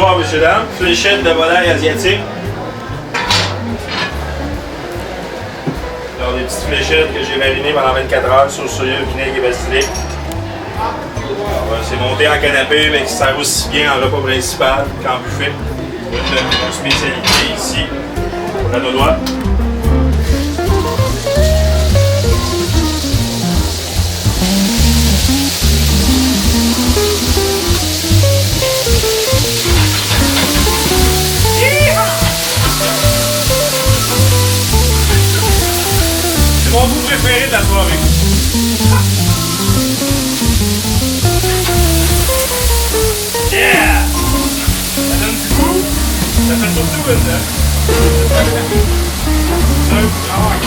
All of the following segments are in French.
soir, messieurs, dames. Fléchette de volaille asiatique. Alors, des petites fléchettes que j'ai marinées pendant 24 heures sur soya, vinaigre et basilic. C'est monté en canapé, mais ça sert aussi bien en repas principal qu'en buffet. Une de nos spécialités ici, à nos doigts. C'est mon goût préféré de la soirée. Yeah! Ça donne du goût. Ça fait surtout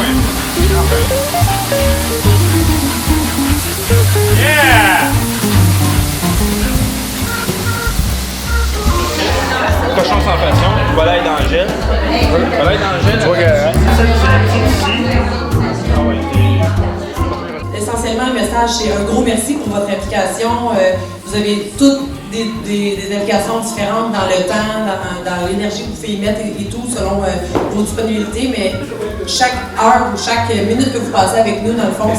une... Yeah! Cochon sans passion, volaille d'Angèle. Volaille d'Angèle. Essentiellement, le message, c'est un gros merci pour votre implication. Vous avez toutes des implications différentes dans le temps, dans l'énergie que vous pouvez y mettre et tout, selon vos disponibilités. Mais chaque heure ou chaque minute que vous passez avec nous, dans le fond,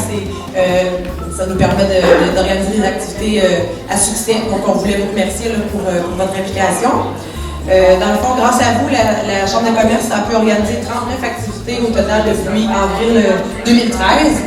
ça nous permet d'organiser des activités à succès. Donc, on voulait vous remercier là, pour votre implication. Dans le fond, grâce à vous, la Chambre de commerce a pu organiser 39 activités au total depuis avril 2013.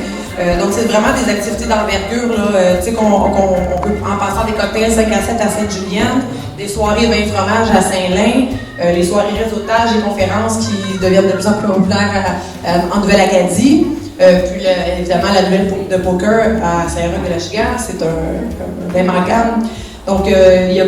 Donc, c'est vraiment des activités d'envergure, tu sais, qu'on peut en passant des cocktails 5 à 7 à Sainte-Julienne, des soirées vin fromage à Saint-Lin, les soirées réseautage et conférences qui deviennent de plus en plus populaires en Nouvelle-Acadie. Puis, évidemment, la nouvelle de poker à Saint-Roch-de-la-Chigan, c'est un immanquable. Donc, il y a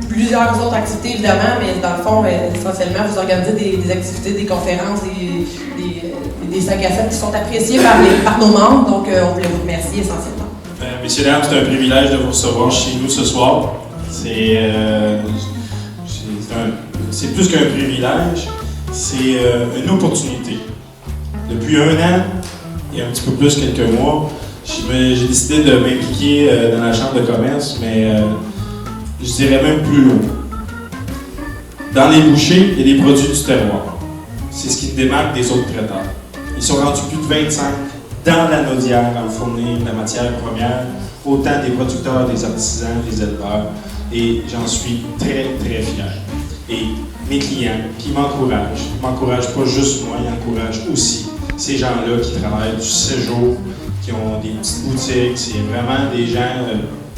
plusieurs autres activités, évidemment, mais dans le fond, essentiellement, vous organisez des activités, des conférences, des 5 à 7 qui sont appréciés par nos membres. Donc, on voulait vous remercier essentiellement. Messieurs, dames, c'est un privilège de vous recevoir chez nous ce soir. C'est plus qu'un privilège, c'est une opportunité. Depuis 1 an et un petit peu plus quelques mois, j'ai décidé de m'impliquer dans la Chambre de commerce, mais je dirais même plus loin. Dans les bouchées, il y a des produits du terroir. C'est ce qui te démarque des autres traiteurs. Ils sont rendus plus de 25 dans la Naudière à fournir la matière première, autant des producteurs, des artisans, des éleveurs. Et j'en suis très, très fier. Et mes clients qui m'encouragent pas juste moi, ils encouragent aussi ces gens-là qui travaillent du séjour, qui ont des petites boutiques. C'est vraiment des gens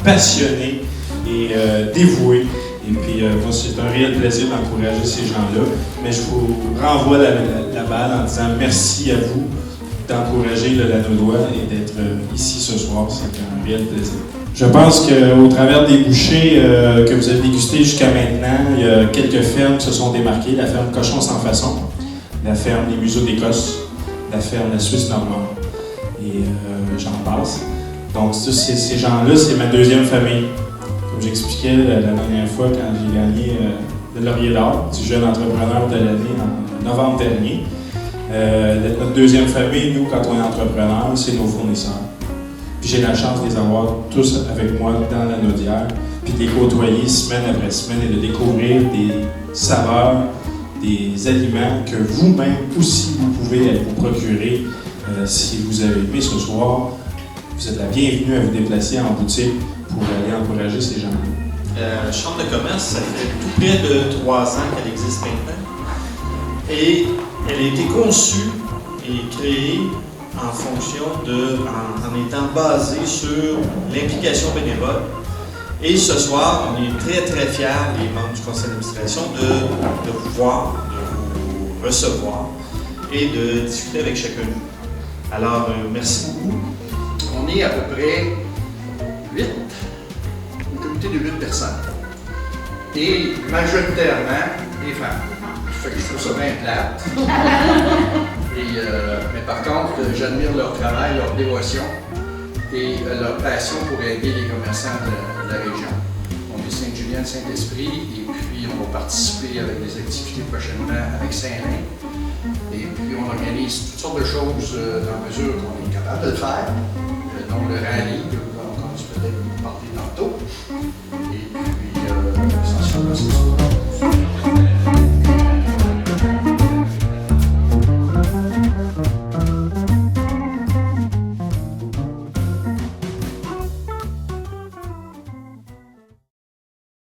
passionnés et dévoués. Et puis, moi, c'est un réel plaisir d'encourager ces gens-là. Mais je vous renvoie la balle en disant merci à vous d'encourager le Lanaudois et d'être ici ce soir. C'est un réel plaisir. Je pense qu'au travers des bouchées que vous avez dégustées jusqu'à maintenant, il y a quelques fermes qui se sont démarquées. La ferme Cochon sans façon, la ferme Les Museaux d'Écosse, la ferme La Suisse normande. Et j'en passe. Donc, ces gens-là, c'est ma deuxième famille. Comme j'expliquais la dernière fois quand j'ai gagné le Laurier d'Or, du jeune entrepreneur de l'année en novembre dernier. Notre deuxième famille, nous, quand on est entrepreneur, c'est nos fournisseurs. Puis j'ai la chance de les avoir tous avec moi dans la Naudière, puis de les côtoyer semaine après semaine et de découvrir des saveurs, des aliments que vous-même aussi vous pouvez vous procurer. Si vous avez aimé ce soir, vous êtes la bienvenue à vous déplacer en boutique pour aller encourager ces gens-là. La Chambre de commerce, ça fait tout près de 3 ans qu'elle existe maintenant. Et elle a été conçue et créée en fonction en étant basée sur l'implication bénévole. Et ce soir, on est très très fiers, les membres du conseil d'administration, de vous voir, de vous recevoir et de discuter avec chacun de vous. Alors, merci beaucoup. On est à peu près 8, une communauté de 8 personnes. Et majoritairement des femmes. Fait que je trouve ça bien plate. Mais par contre, j'admire leur travail, leur dévotion et leur passion pour aider les commerçants de la région. On est Sainte-Julienne, Saint-Esprit, et puis on va participer avec des activités prochainement avec Saint-Lin. Et puis on organise toutes sortes de choses dans la mesure qu'on est capable de le faire, dont le rallye que vous